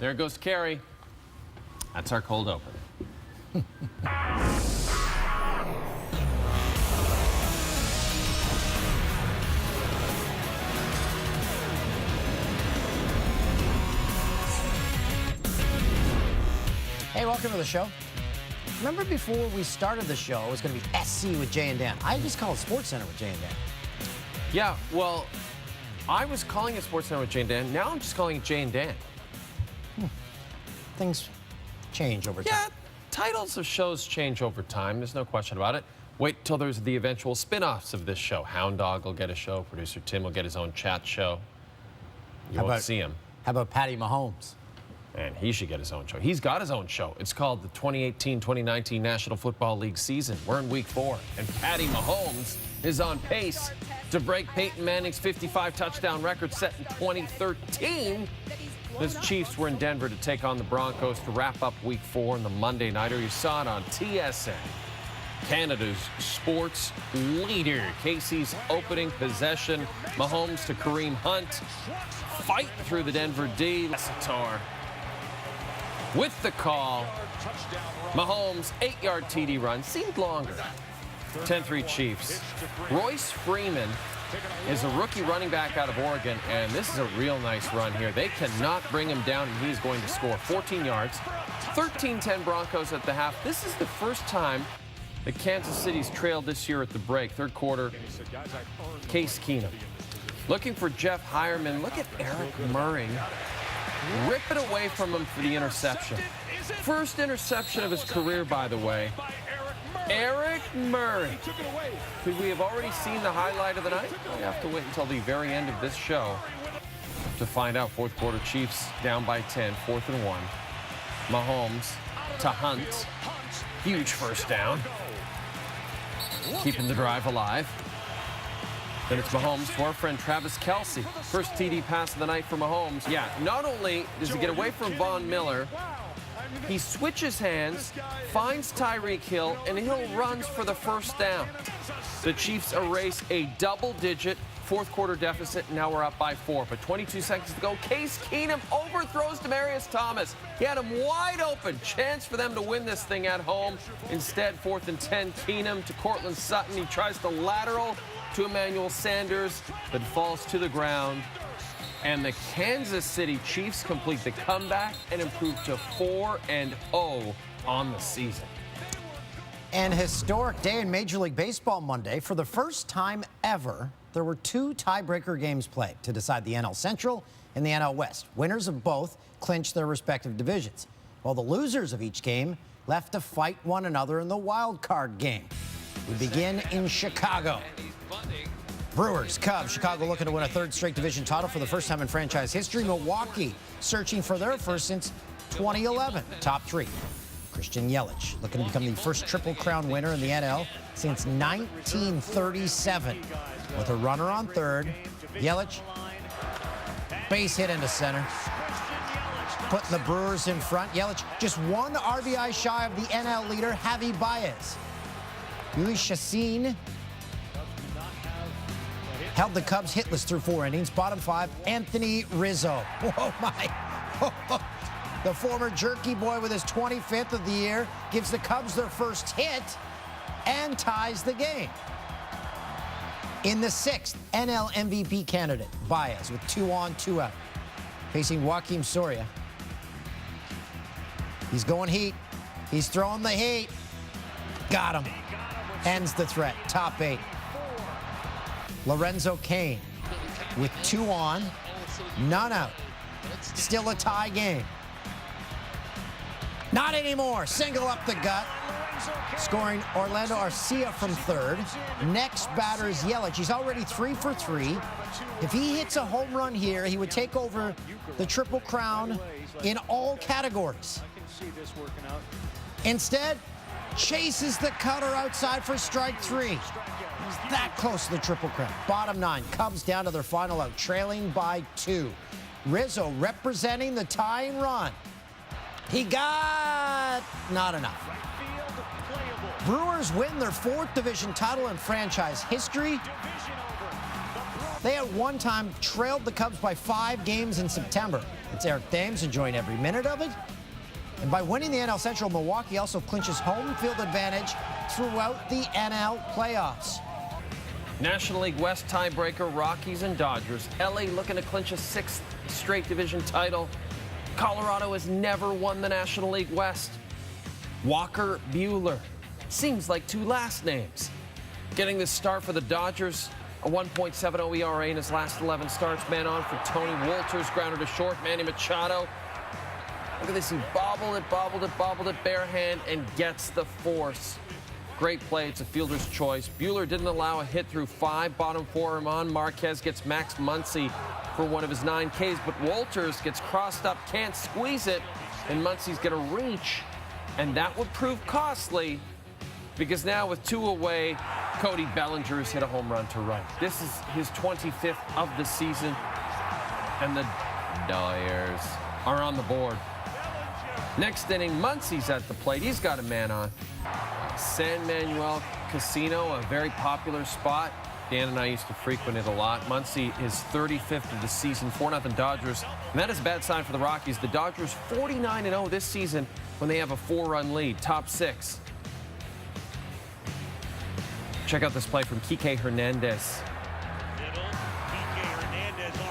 There goes Carey. That's our cold open. Hey, welcome to the show. Remember before we started the show, it was going to be SC with Jay and Dan. I just call it Sports Center with Jay and Dan. Yeah, well, I was calling it Sports Center with Jay and Dan. Now I'm just calling it Jay and Dan. Things change over time. Yeah, titles of shows change over time. There's no question about it. Wait till there's the eventual spin-offs of this show. Hound Dog will get a show. Producer Tim will get his own chat show. You won't see him. How about Patty Mahomes? And he should get his own show. He's got his own show. It's called the 2018-2019 National Football League season. We're in week 4, and Patty Mahomes is on pace to break Peyton Manning's 55-touchdown record set in 2013. His Chiefs were in Denver to take on the Broncos to wrap up week 4 in the Monday nighter. You saw it on TSN. Canada's sports leader. Casey's opening possession. Mahomes to Kareem Hunt. Fight through the Denver D. Lessator with the call. Mahomes, 8-yard TD run. Seemed longer. 10-3 Chiefs. Royce Freeman is a rookie running back out of Oregon, and this is a real nice run here. They cannot bring him down, and he's going to score 14 yards. 13-10 Broncos at the half. This is the first time that Kansas City's trailed this year at the break. Third quarter, Case Keenum. Looking for Jeff Hireman. Look at Eric Murray. Rip it away from him for the interception. First interception of his career, by the way. Eric Murray. Could we have already seen the highlight of the night? We have to wait until the very end of this show to find out. Fourth quarter, Chiefs down by 10, 4th and 1. Mahomes to Hunt. Huge first down. Keeping the drive alive. Then it's Mahomes to our friend Travis Kelce. First TD pass of the night for Mahomes. Yeah, not only does he get away from Von Miller, he switches hands, finds Tyreek Hill, and Hill runs for the first down. The Chiefs erase a double-digit fourth quarter deficit, and now we're up by 4. But 22 seconds to go. Case Keenum overthrows Demaryius Thomas. He had him wide open. Chance for them to win this thing at home. Instead, 4th and 10, Keenum to Cortland Sutton. He tries to lateral to Emmanuel Sanders, but falls to the ground. And the Kansas City Chiefs complete the comeback and improve to 4-0 on the season. An historic day in Major League Baseball Monday. For the first time ever, there were 2 tiebreaker games played to decide the NL Central and the NL West. Winners of both clinched their respective divisions, while the losers of each game left to fight one another in the wild card game. We begin in Chicago. Brewers, Cubs, Chicago looking to win a 3rd straight division title for the first time in franchise history. Milwaukee searching for their first since 2011. Top 3. Christian Yelich looking to become the first Triple Crown winner in the NL since 1937. With a runner on third, Yelich, base hit into center, putting the Brewers in front. Yelich just 1 RBI shy of the NL leader, Javi Baez. Yuli Chacin held the Cubs hitless through 4 innings. Bottom 5, Anthony Rizzo. Oh, my. The former jerky boy with his 25th of the year gives the Cubs their first hit and ties the game. In the 6th, NL MVP candidate, Baez, with 2 on, 2 out. Facing Joakim Soria. He's going heat. He's throwing the heat. Got him. Ends the threat. Top 8. Lorenzo Cain with 2 on, none out. Still a tie game. Not anymore. Single up the gut. Scoring Orlando Arcia from 3rd. Next batter is Yelich. He's already 3 for 3. If he hits a home run here, he would take over the Triple Crown in all categories. Instead, chases the cutter outside for strike 3. He's that close to the Triple Crown. Bottom 9, Cubs down to their final out, trailing by 2. Rizzo representing the tying run. He got not enough. Brewers win their 4th division title in franchise history. They at one time trailed the Cubs by 5 games in September. It's Eric Thames enjoying every minute of it. And by winning the NL Central, Milwaukee also clinches home field advantage throughout the NL playoffs. National League West tiebreaker, Rockies and Dodgers. LA looking to clinch a 6th straight division title. Colorado has never won the National League West. Walker Buehler. Seems like 2 last names. Getting this start for the Dodgers. A 1.70 ERA in his last 11 starts. Man on for Tony Wolters. Grounded to short. Manny Machado. Look at this. He bobbled it bare hand and gets the force. Great play. It's a fielder's choice. Buehler didn't allow a hit through 5. Bottom 4. Ramon Marquez gets Max Muncy for one of his 9 Ks. But Wolters gets crossed up, can't squeeze it. And Muncy's going to reach. And that would prove costly because now with 2 away, Cody Bellinger has hit a home run to right. This is his 25th of the season. And the Dyers are on the board. Next inning, Muncy's at the plate. He's got a man on. San Manuel Casino, a very popular spot. Dan and I used to frequent it a lot. Muncy is 35th of the season, 4-0 Dodgers. And that is a bad sign for the Rockies. The Dodgers 49-0 this season when they have a 4-run lead, top 6. Check out this play from Kike Hernandez.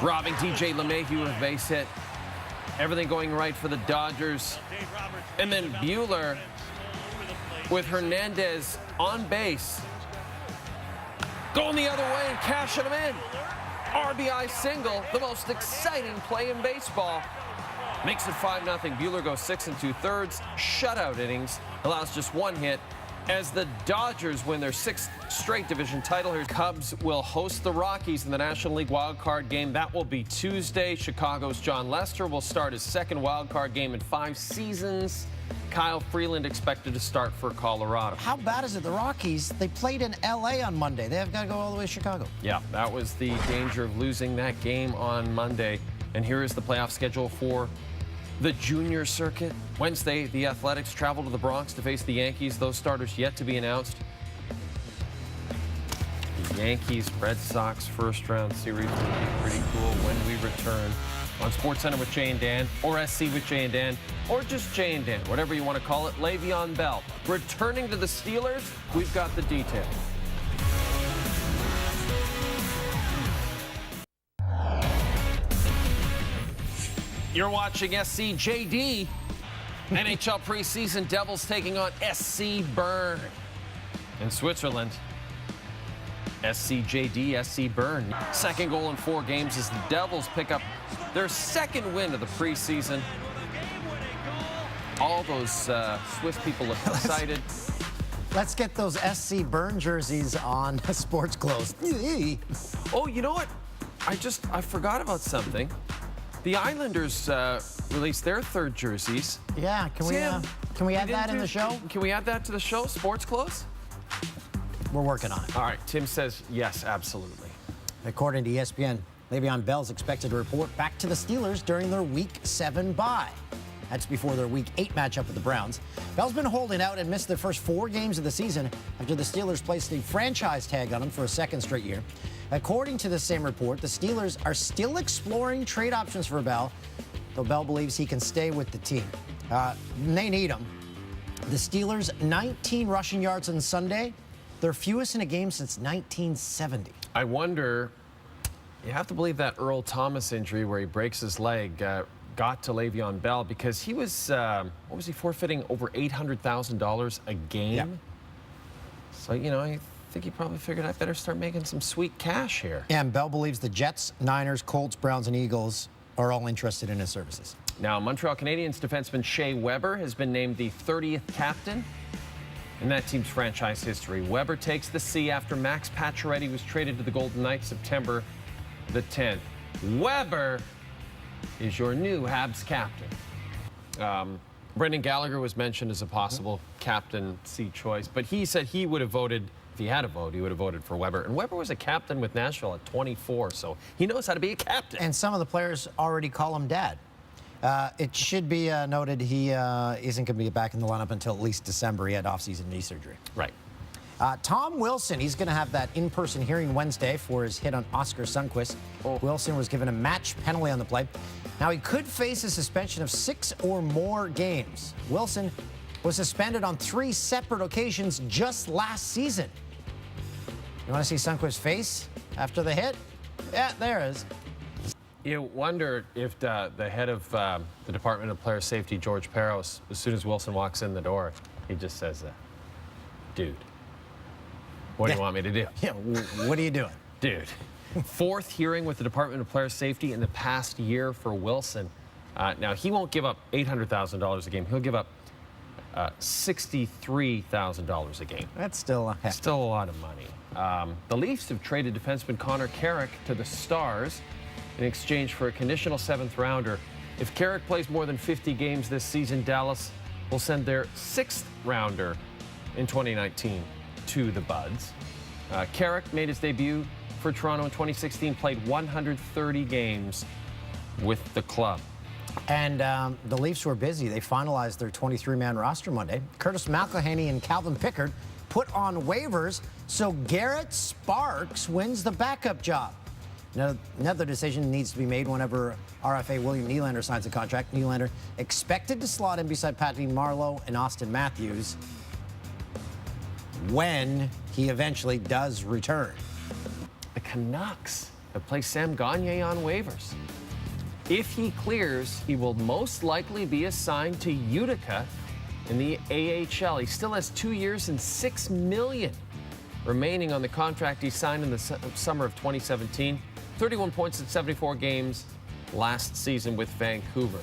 Robbing DJ LeMahieu with a base hit. Everything going right for the Dodgers. And then Buehler with Hernandez on base. Going the other way and cashing him in. RBI single, the most exciting play in baseball. Makes it 5-0. Buehler goes 6 2/3. Shutout innings. Allows just 1 hit. As the Dodgers win their 6th straight division title, here Cubs will host the Rockies in the National League wild card game. That will be Tuesday. Chicago's John Lester will start his 2nd wild card game in 5 seasons. Kyle Freeland expected to start for Colorado. How bad is it? The Rockies, they played in LA on Monday. They've got to go all the way to Chicago. Yeah, that was the danger of losing that game on Monday. And here is the playoff schedule for the junior circuit. Wednesday, the Athletics travel to the Bronx to face the Yankees. Those starters yet to be announced. The Yankees, Red Sox first round series will be pretty cool when we return on SportsCenter with Jay and Dan, or SC with Jay and Dan, or just Jay and Dan, whatever you want to call it. Le'Veon Bell returning to the Steelers. We've got the details. You're watching SCJD. NHL preseason, Devils taking on SC Bern. In Switzerland, SCJD, SC Bern. 2nd goal in 4 games as the Devils pick up their 2nd win of the preseason. All those Swiss people look excited. Let's get those SC Bern jerseys on Sports Clothes. Oh, you know what? I forgot about something. The Islanders released their 3rd jerseys. Yeah, can we add that in the show? Can we add that to the show, Sports Clothes? We're working on it. All right, Tim says yes, absolutely. According to ESPN, Le'Veon Bell is expected to report back to the Steelers during their Week 7 bye. That's before their Week 8 matchup with the Browns. Bell's been holding out and missed the first 4 games of the season after the Steelers placed a franchise tag on him for a 2nd straight year. According to the same report, the Steelers are still exploring trade options for Bell, though Bell believes he can stay with the team. They need him. The Steelers' 19 rushing yards on Sunday, their fewest in a game since 1970. I wonder, you have to believe that Earl Thomas injury where he breaks his leg got to Le'Veon Bell because he was, what was he forfeiting, over $800,000 a game? Yeah. So, you know, I think he probably figured I better start making some sweet cash here. And Bell believes the Jets, Niners, Colts, Browns, and Eagles are all interested in his services. Now, Montreal Canadiens defenseman Shea Weber has been named the 30th captain in that team's franchise history. Weber takes the C after Max Pacioretty was traded to the Golden Knights September the 10th. Weber is your new Habs captain. Brendan Gallagher was mentioned as a possible captaincy choice, but he said he would have voted, if he had a vote, he would have voted for Weber. And Weber was a captain with Nashville at 24, so he knows how to be a captain. And some of the players already call him dad. It should be noted he isn't going to be back in the lineup until at least December. He had off-season knee surgery. Right. Tom Wilson, he's going to have that in-person hearing Wednesday for his hit on Oscar Sundqvist. Wilson was given a match penalty on the play. Now, he could face a suspension of 6 or more games. Wilson was suspended on 3 separate occasions just last season. You want to see Sundqvist's face after the hit? Yeah, there it is. You wonder if the head of the Department of Player Safety, George Peros, as soon as Wilson walks in the door, he just says, dude, what do you want me to do? Yeah, what are you doing? Dude. 4th hearing with the Department of Player Safety in the past year for Wilson. Now, he won't give up $800,000 a game. He'll give up $63,000 a game. That's still a lot of money. The Leafs have traded defenseman Connor Carrick to the Stars in exchange for a conditional 7th rounder. If Carrick plays more than 50 games this season, Dallas will send their 6th rounder in 2019 to the Buds. Carrick made his debut for Toronto in 2016, played 130 games with the club. And the Leafs were busy. They finalized their 23-man roster Monday. Curtis McElhinney and Calvin Pickard put on waivers, so Garrett Sparks wins the backup job. Now, another decision needs to be made whenever RFA William Nylander signs a contract. Nylander expected to slot in beside Patty Marleau and Austin Matthews when he eventually does return. The Canucks have placed Sam Gagner on waivers. If he clears, he will most likely be assigned to Utica in the AHL. He still has 2 years and $6 million remaining on the contract he signed in the summer of 2017. 31 points in 74 games last season with Vancouver.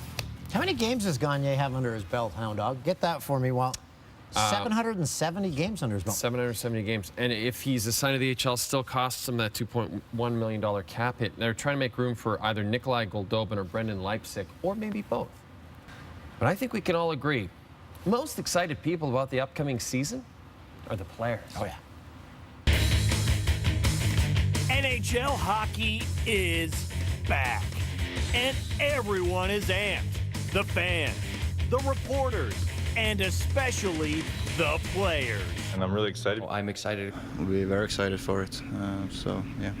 How many games does Gagner have under his belt, Hound Dog? Get that for me. 770 games under his belt. 770 games. And if he's assigned to the AHL, still costs him that $2.1 million cap hit. They're trying to make room for either Nikolai Goldobin or Brendan Leipzig, or maybe both. But I think we can all agree, most excited people about the upcoming season are the players. Oh, yeah. NHL hockey is back, and everyone is amped. The fans, the reporters, and especially the players. And I'm really excited. Well, I'm excited. We're very excited for it. So, yeah.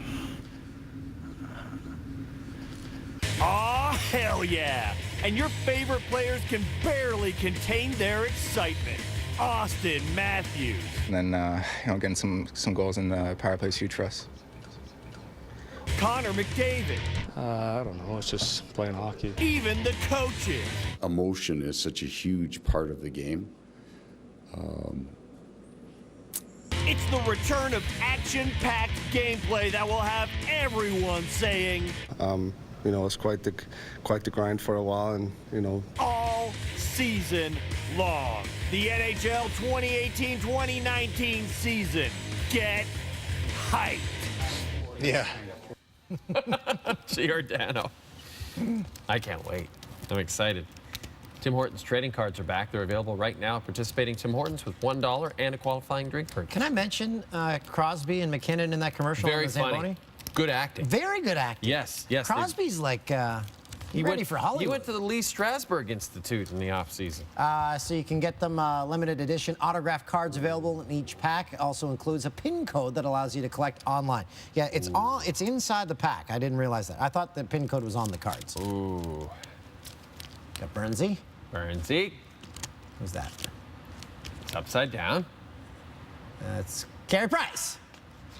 Aw, hell yeah! And your favorite players can barely contain their excitement. Austin Matthews. And then, getting some goals in the power play is huge for us. Connor McDavid. I don't know. It's just playing hockey. Even the coaches. Emotion is such a huge part of the game. It's the return of action-packed gameplay that will have everyone saying, It's quite the grind for a while, and all season long. The NHL 2018-2019 season. Get hyped. yeah. Giordano. I can't wait. I'm excited. Tim Hortons trading cards are back. They're available right now at participating Tim Hortons with $1 and a qualifying drink purchase. Can I mention Crosby and McKinnon in that commercial? Very on the Zamboni? funny. Good acting. Very good acting. Yes. Crosby's like ready for Hollywood. He went to the Lee Strasberg Institute in the offseason. So you can get them limited edition autographed cards available in each pack. Also includes a PIN code that allows you to collect online. Yeah, it's inside the pack. I didn't realize that. I thought the PIN code was on the cards. Ooh. Got Burnsy. Who's that? It's upside down. That's Carey Price.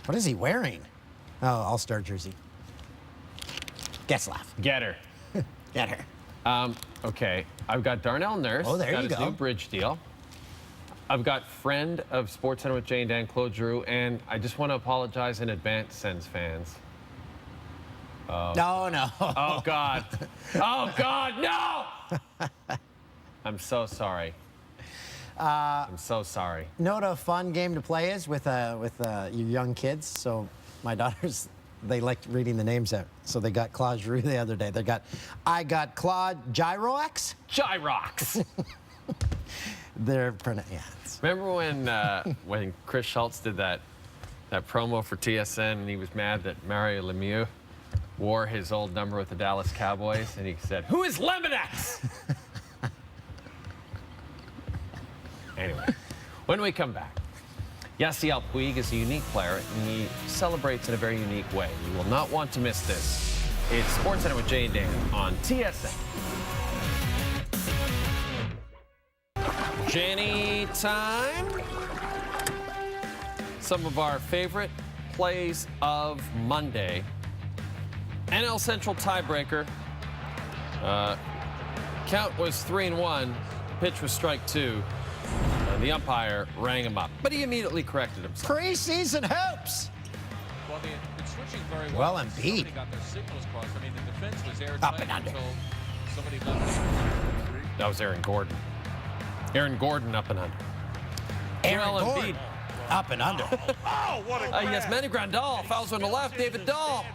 What is he wearing? Oh, All-Star jersey. Getzlaff. Get her. Get her. Okay, I've got Darnell Nurse. Oh, there got you his go. new bridge deal. I've got friend of SportsCenter with Jay and Dan, Claude Giroux, and I just want to apologize in advance, Sens fans. No. Oh, God. Oh, God, no! I'm so sorry. I'm so sorry. You know what a fun game to play is with your young kids? So my daughters, they like reading the names out. So they got Claude Giroux the other day. I got Claude Gyrox. Gyrox. They're pronounced. Remember when Chris Schultz did that promo for TSN and he was mad that Mario Lemieux wore his old number with the Dallas Cowboys and he said, "Who is Lemonex?" Anyway, when we come back, Yasiel Puig is a unique player, and he celebrates in a very unique way. You will not want to miss this. It's SportsCenter with Jay and Dan on TSN. Jenny time. Some of our favorite plays of Monday. NL Central tiebreaker. Count was 3-1. Pitch was strike 2. The umpire rang him up, but he immediately corrected himself. Preseason hopes. Well, it's switching very Well, Embiid. Somebody got their signals crossed. I mean, the defense was airtight Up and under. until somebody left. That was Aaron Gordon. Aaron Gordon up and under. Aaron Joel Gordon. Embiid. Up and under. Oh, what a Yes, Manny Grandal fouls on the left. David Dahl.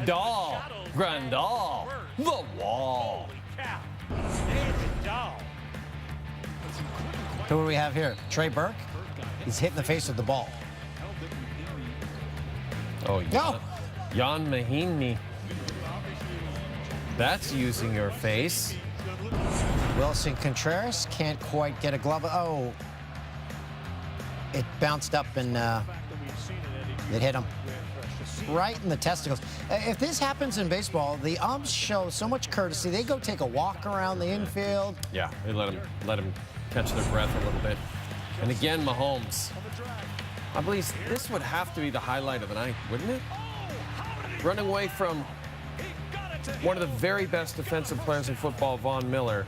Dahl. Grandal. The wall. Holy cow. David Dahl. Who do we have here? Trey Burke. He's hit in the face with the ball. Oh, No. Jan Mahinmi. That's using your face. Wilson Contreras can't quite get a glove. Oh. It bounced up and it hit him right in the testicles. If this happens in baseball, the umps show so much courtesy. They go take a walk around the infield. Yeah, they let him catch their breath a little bit. And again, Mahomes. I believe this would have to be the highlight of the night, wouldn't it? Running away from one of the very best defensive players in football, Von Miller,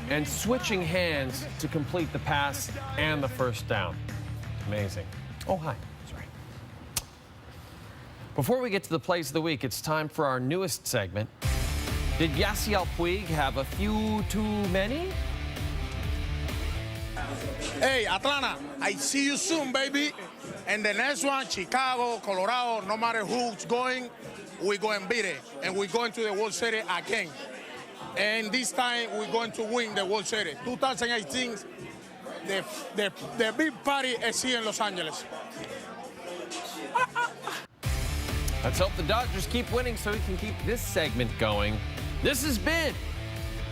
and switching hands to complete the pass and the first down. Amazing. Oh, hi. Sorry. Before we get to the plays of the week, it's time for our newest segment. Did Yasiel Puig have a few too many? Hey, Atlanta, I see you soon, baby. And the next one, Chicago, Colorado, no matter who's going, we're going to beat it. And we're going to the World Series again. And this time, we're going to win the World Series. 2018, the big party is here in Los Angeles. Let's hope the Dodgers keep winning so we can keep this segment going. This has been,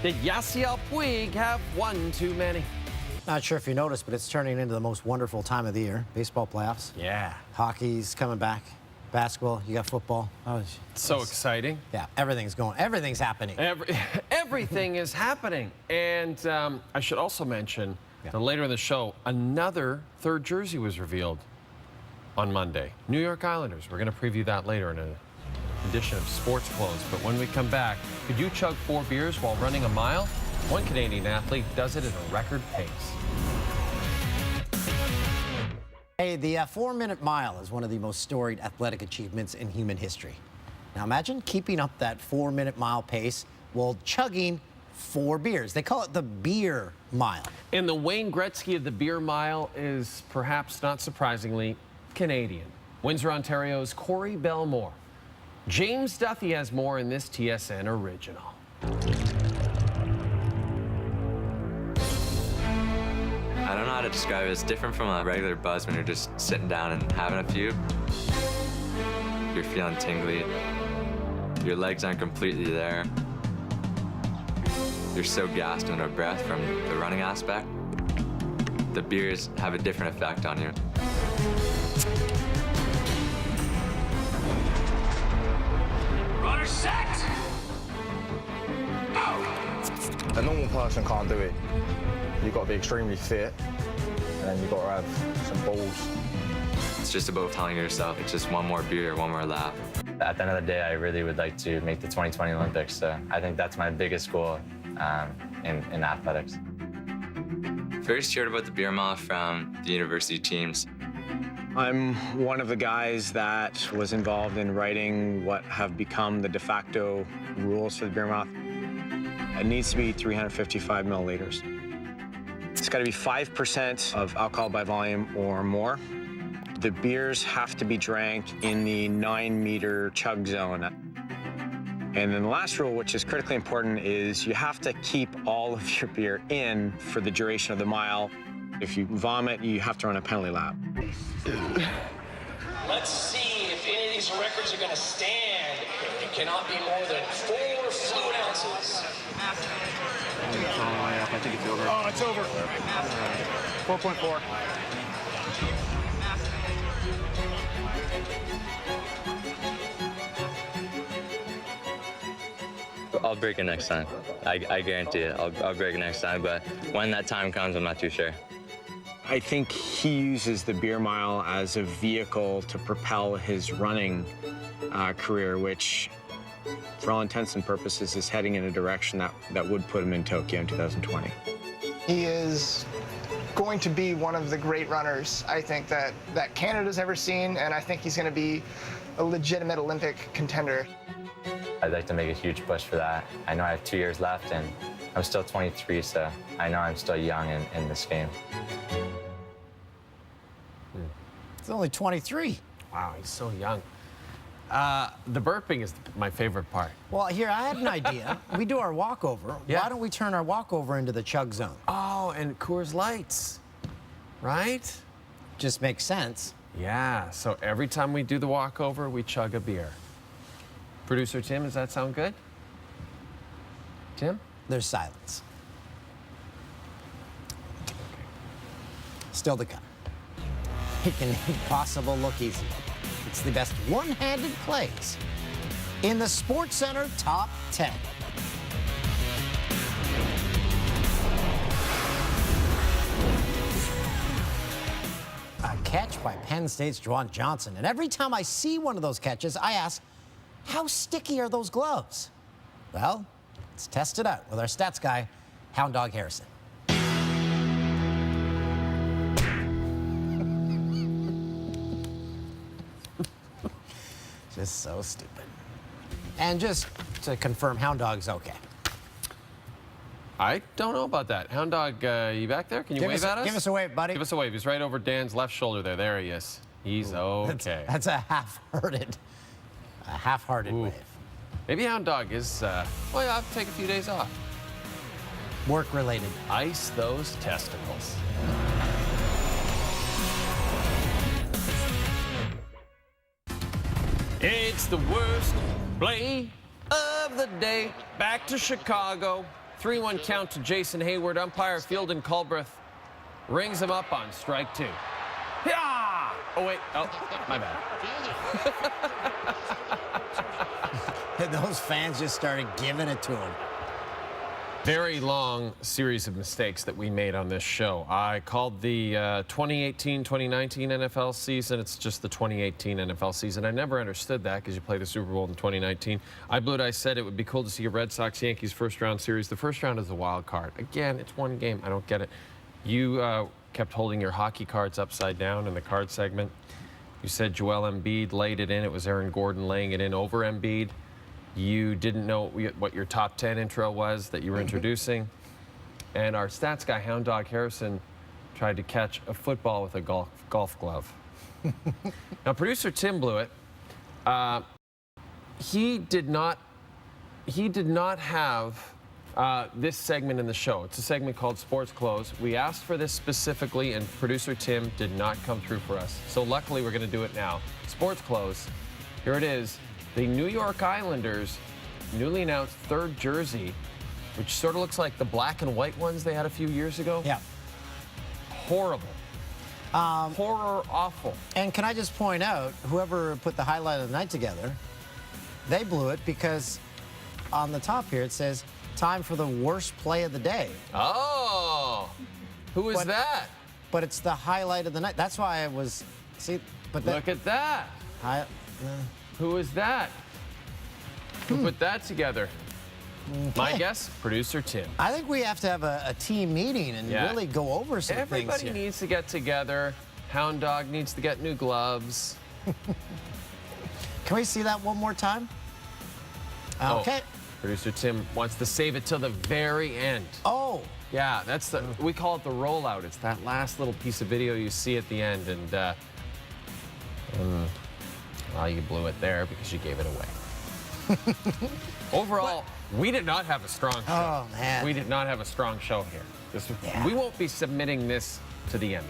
did Yasiel Puig have one too many? Not sure if you noticed, but it's turning into the most wonderful time of the year. Baseball playoffs. Yeah. Hockey's coming back. Basketball, you got football. Oh, So exciting. yeah, everything's happening. Everything is happening. And I should also mention that later in the show, another third jersey was revealed on Monday. New York Islanders. We're going to preview that later in an edition of Sports Clothes. But when we come back, could you chug 4 beers while running a mile? One Canadian athlete does it at a record pace. Hey, the 4-minute mile is one of the most storied athletic achievements in human history. Now imagine keeping up that 4-minute mile pace while chugging 4 beers. They call it the beer mile. And the Wayne Gretzky of the beer mile is, perhaps not surprisingly, Canadian. Windsor, Ontario's Corey Belmore. James Duthie has more in this TSN original. I don't know how to describe it. It's different from a regular buzz when you're just sitting down and having a few. You're feeling tingly. Your legs aren't completely there. You're so gassed under breath from the running aspect. The beers have a different effect on you. Runner set! A normal person can't do it. You've got to be extremely fit, and you've got to have some balls. It's just about telling yourself it's just one more beer, one more lap. At the end of the day, I really would like to make the 2020 Olympics. So I think that's my biggest goal in athletics. First heard about the beer mile from the university teams. I'm one of the guys that was involved in writing what have become the de facto rules for the beer mouth. It needs to be 355 milliliters. It's got to be 5% of alcohol by volume or more. The beers have to be drank in the 9-meter chug zone. And then the last rule, which is critically important, is you have to keep all of your beer in for the duration of the mile. If you vomit, you have to run a penalty lap. Let's see if any of these records are going to stand. It cannot be more than 4 fluid ounces. I think it's over. Oh, it's over. 4.4. I'll break it next time. I guarantee it. I'll break it next time, but when that time comes, I'm not too sure. I think he uses the beer mile as a vehicle to propel his running career, which, for all intents and purposes, is heading in a direction that would put him in Tokyo in 2020. He is going to be one of the great runners, I think, that Canada's ever seen, and I think he's going to be a legitimate Olympic contender. I'd like to make a huge push for that. I know I have 2 years left, and I'm still 23, so I know I'm still young in this game. He's only 23. Wow, he's so young. The burping is my favorite part. Well, here, I had an idea. We do our walkover. Yeah. Why don't we turn our walkover into the chug zone? Oh, and Coors Lights, right? Just makes sense. Yeah, so every time we do the walkover, we chug a beer. Producer Tim, does that sound good? Tim? There's silence. Still to come. It can impossible look easy. It's the best one-handed plays in the Sports Center Top 10. A catch by Penn State's Juwan Johnson. And every time I see one of those catches, I ask, how sticky are those gloves? Well, let's test it out with our stats guy, Hound Dog Harrison. Just so stupid. And just to confirm, Hound Dog's okay. I don't know about that. Hound Dog, you back there? Can you wave at us? Give us a wave, buddy. Give us a wave. He's right over Dan's left shoulder there. There he is. He's okay. That's a half-hearted wave. Maybe Hound Dog is, well, I'll have to take a few days off. Work-related. Ice those testicles. It's the worst play of the day. Back to Chicago. 3-1 count to Jason Hayward. Umpire Fielden Culbreth rings him up on strike 2. Yeah! Oh, wait. Oh, my bad. And those fans just started giving it to him. Very long series of mistakes that we made on this show. I called the 2018-2019 NFL season. It's just the 2018 NFL season. I never understood that because you play the Super Bowl in 2019. I blew it. I said it would be cool to see a Red Sox-Yankees first-round series. The first round is the wild card. Again, it's one game. I don't get it. You kept holding your hockey cards upside down in the card segment. You said Joel Embiid laid it in. It was Aaron Gordon laying it in over Embiid. You didn't know what your top 10 intro was that you were introducing. And our stats guy, Hound Dog Harrison, tried to catch a football with a golf glove. Now, producer Tim blew it. He did not have this segment in the show. It's a segment called Sports Close. We asked for this specifically, and producer Tim did not come through for us. So luckily, we're going to do it now. Sports Close. Here it is. The New York Islanders' newly announced third jersey, which sort of looks like the black and white ones they had a few years ago. Yeah. Horrible. Horror awful. And can I just point out, whoever put the highlight of the night together, they blew it because on the top here it says, time for the worst play of the day. Oh, who is that? But it's the highlight of the night. That's why I was, see, but look at that. Who is that? Who put that together? Okay. My guess, producer Tim. I think we have to have a team meeting and really go over some things here. Everybody needs to get together. Hound Dog needs to get new gloves. Can we see that one more time? Okay. Producer Tim wants to save it till the very end. Oh. Yeah, that's the, we call it the rollout. It's that last little piece of video you see at the end, and well, you blew it there because you gave it away. Overall, we did not have a strong show. Oh, man. We did not have a strong show here. We won't be submitting this to the Emmys.